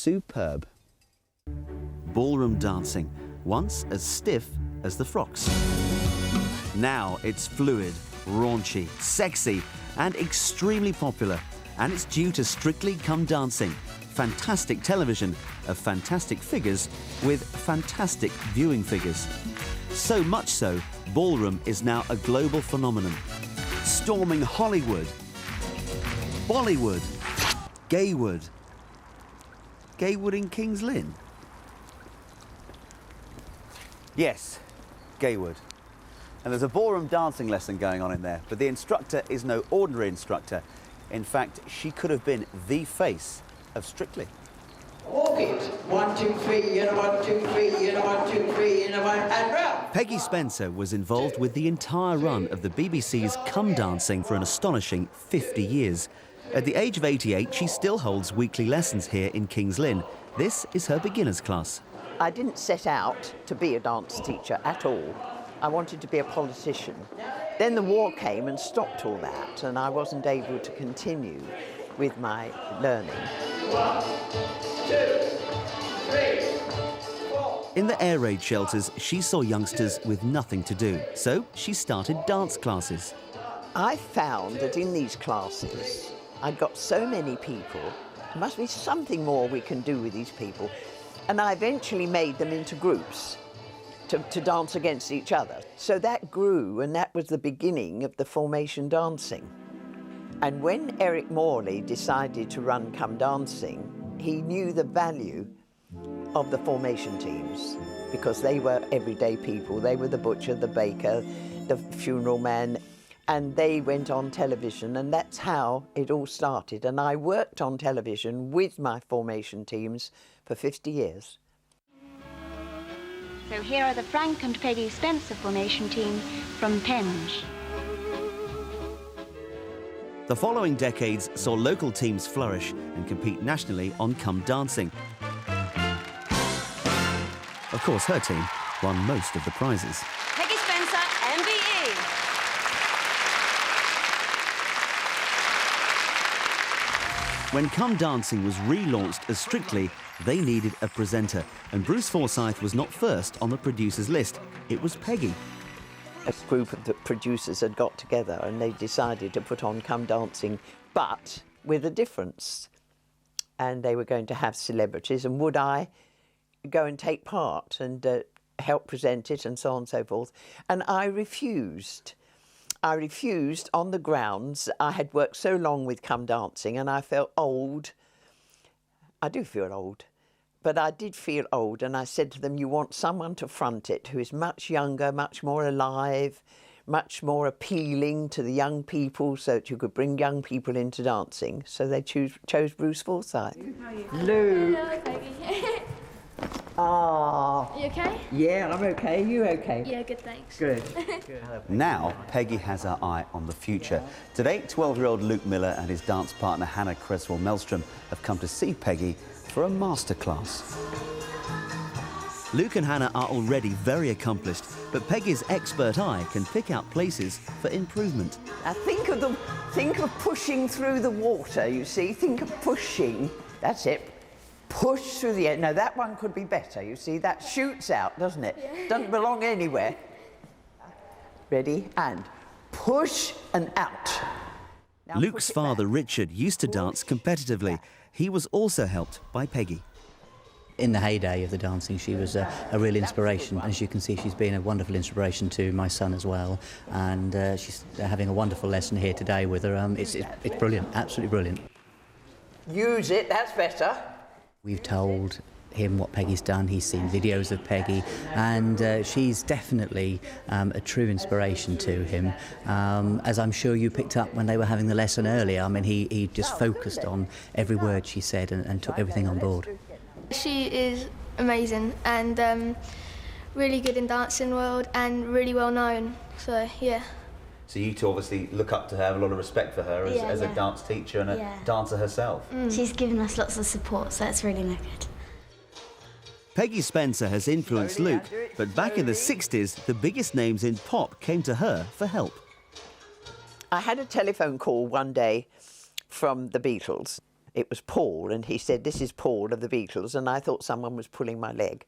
superb. Ballroom dancing, once as stiff as the frocks. Now it's fluid, raunchy, sexy and extremely popular. And it's due to Strictly Come Dancing, fantastic television of fantastic figures with fantastic viewing figures. So much so, Ballroom is now a global phenomenon. Storming Hollywood, Bollywood, Gaywood. Gaywood in Kings Lynn? Yes, Gaywood. And there's a ballroom dancing lesson going on in there, but the instructor is no ordinary instructor. In fact, she could have been the face of Strictly. Walk it. 1, 2, 3, 1, 2, 3, 1, 2, 3, and round. Peggy Spencer was involved with the entire run of the BBC's Come Dancing for an astonishing 50 years. At the age of 88, she still holds weekly lessons here in Kings Lynn. This is her beginner's class. I didn't set out to be a dance teacher at all. I wanted to be a politician. Then the war came and stopped all that, and I wasn't able to continue with my learning. 1, 2, 3, 4. In the air raid shelters, she saw youngsters with nothing to do, so she started dance classes. I found that in these classes, I'd got so many people, there must be something more we can do with these people, and I eventually made them into groups to dance against each other. So that grew, and that was the beginning of the formation dancing. And when Eric Morley decided to run Come Dancing, he knew the value of the formation teams because they were everyday people. They were the butcher, the baker, the funeral man, and they went on television, and that's how it all started. And I worked on television with my formation teams for 50 years. So here are the Frank and Peggy Spencer formation team from Penge. The following decades saw local teams flourish and compete nationally on Come Dancing. Of course, her team won most of the prizes. Peggy Spencer, MBE. When Come Dancing was relaunched as Strictly, they needed a presenter, and Bruce Forsyth was not first on the producers' list. It was Peggy. A group of the producers had got together and they decided to put on Come Dancing, but with a difference. And they were going to have celebrities, and would I go and take part and help present it and so on and so forth. And I refused. I refused on the grounds I had worked so long with Come Dancing and I felt old. I do feel old. But I did feel old, and I said to them, you want someone to front it who is much younger, much more alive, much more appealing to the young people so that you could bring young people into dancing. So they chose Bruce Forsyth. Lou. Hello, Peggy. Ah. You okay? Yeah, I'm okay. You okay? Yeah, good, thanks. Good. Now, Peggy has her eye on the future. Today, 12-year-old Luke Miller and his dance partner Hannah Creswell-Melstrom have come to see Peggy for a masterclass. Luke and Hannah are already very accomplished, but Peggy's expert eye can pick out places for improvement. Now think of pushing through the water, you see. Think of pushing. That's it. Push through the air. No, that one could be better, you see. That shoots out, doesn't it? Yeah. Doesn't belong anywhere. Ready? And push and out. Now Luke's push it father, back. Richard, used to dance competitively. He was also helped by Peggy. In the heyday of the dancing, she was a real inspiration. As you can see, she's been a wonderful inspiration to my son as well. And she's having a wonderful lesson here today with her. It's brilliant, absolutely brilliant. Use it, that's better. We've told him what Peggy's done. He's seen videos of Peggy, and she's definitely a true inspiration to him. As I'm sure you picked up when they were having the lesson earlier, I mean, he just focused on every word she said and took everything on board. She is amazing and really good in dancing world and really well known. So yeah. So you two obviously look up to her, have a lot of respect for her as a dance teacher and a dancer herself. She's given us lots of support, so it's really good. Peggy Spencer has influenced Luke, but back in the 60s, the biggest names in pop came to her for help. I had a telephone call one day from the Beatles. It was Paul, and he said, "This is Paul of the Beatles," and I thought someone was pulling my leg.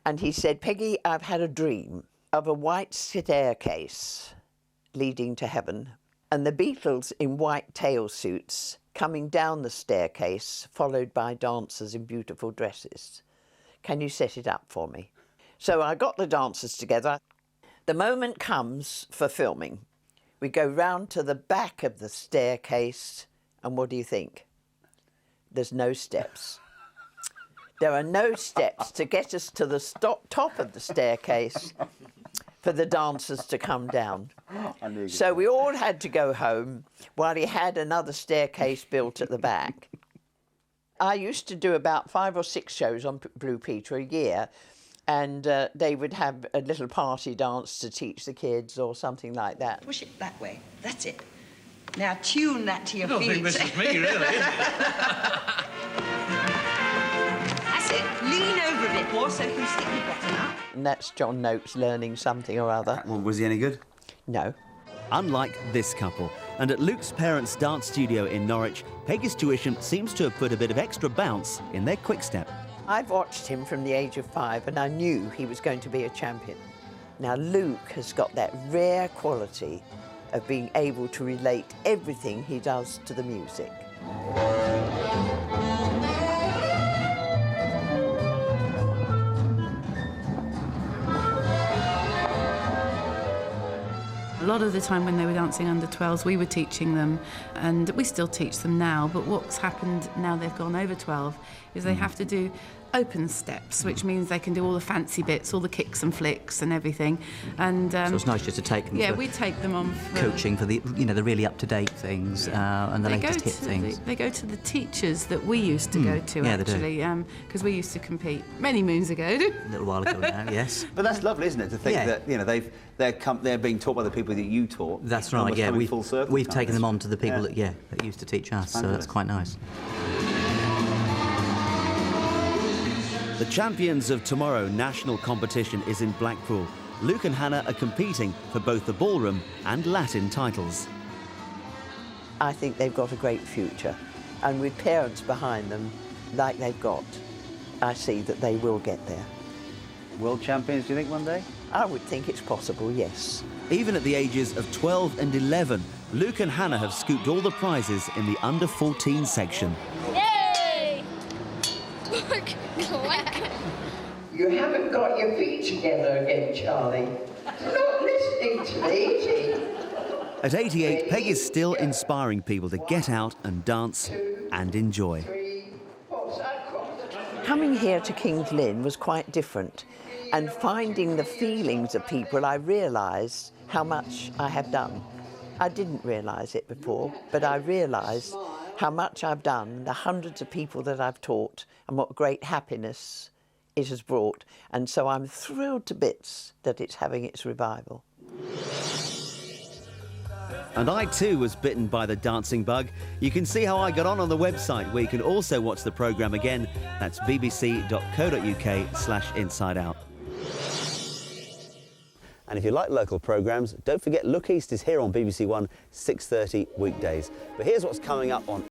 And he said, "Peggy, I've had a dream of a white staircase leading to heaven, and the Beatles in white tail suits coming down the staircase, followed by dancers in beautiful dresses. Can you set it up for me?" So I got the dancers together. The moment comes for filming. We go round to the back of the staircase, and what do you think? There's no steps. There are no steps to get us to the top of the staircase for the dancers to come down. So we all had to go home while he had another staircase built at the back. I used to do about 5 or 6 shows on Blue Peter a year, and they would have a little party dance to teach the kids or something like that. Push it that way. That's it. Now tune that to your feet. I don't think this is me, really, is it? That's it. Lean over a bit more so you can stick your bottom out. And that's John Noakes learning something or other. Well, was he any good? No. Unlike this couple. And at Luke's parents' dance studio in Norwich, Peggy's tuition seems to have put a bit of extra bounce in their quick step. I've watched him from the age of 5, and I knew he was going to be a champion. Now, Luke has got that rare quality of being able to relate everything he does to the music. A lot of the time when they were dancing under 12s, we were teaching them, and we still teach them now, but what's happened now they've gone over 12 is they have to do open steps, which means they can do all the fancy bits, all the kicks and flicks and everything. And So it's nice just to take them yeah, for we take them on for coaching for the, you know, the really up-to-date things and the latest hit things. They go to the teachers that we used to go to, yeah, they do. actually, because we used to compete many moons ago. A little while ago now, yes. But that's lovely, isn't it, to think Yeah. that, you know, they're being taught by the people that you taught. That's right, almost yeah. coming full circle, We've kind taken of. them on to the people Yeah. that used to teach us, so Fabulous. that's quite nice. The Champions of Tomorrow national competition is in Blackpool. Luke and Hannah are competing for both the ballroom and Latin titles. I think they've got a great future, and with parents behind them, like they've got, I see that they will get there. World champions, do you think, one day? I would think it's possible, yes. Even at the ages of 12 and 11, Luke and Hannah have scooped all the prizes in the under-14 section. Yay! You haven't got your feet together again, Charlie. You're not listening to me, is he? At 88, Peg is still inspiring people to get out and dance and enjoy. Coming here to King's Lynn was quite different, and finding the feelings of people, I realised how much I have done. I didn't realise it before, but I realised how much I've done, the hundreds of people that I've taught, and what great happiness it has brought. And so I'm thrilled to bits that it's having its revival. And I too was bitten by the dancing bug. You can see how I got on the website, where you can also watch the programme again. That's bbc.co.uk/insideout. And if you like local programmes, don't forget Look East is here on BBC One, 6:30 weekdays. But here's what's coming up on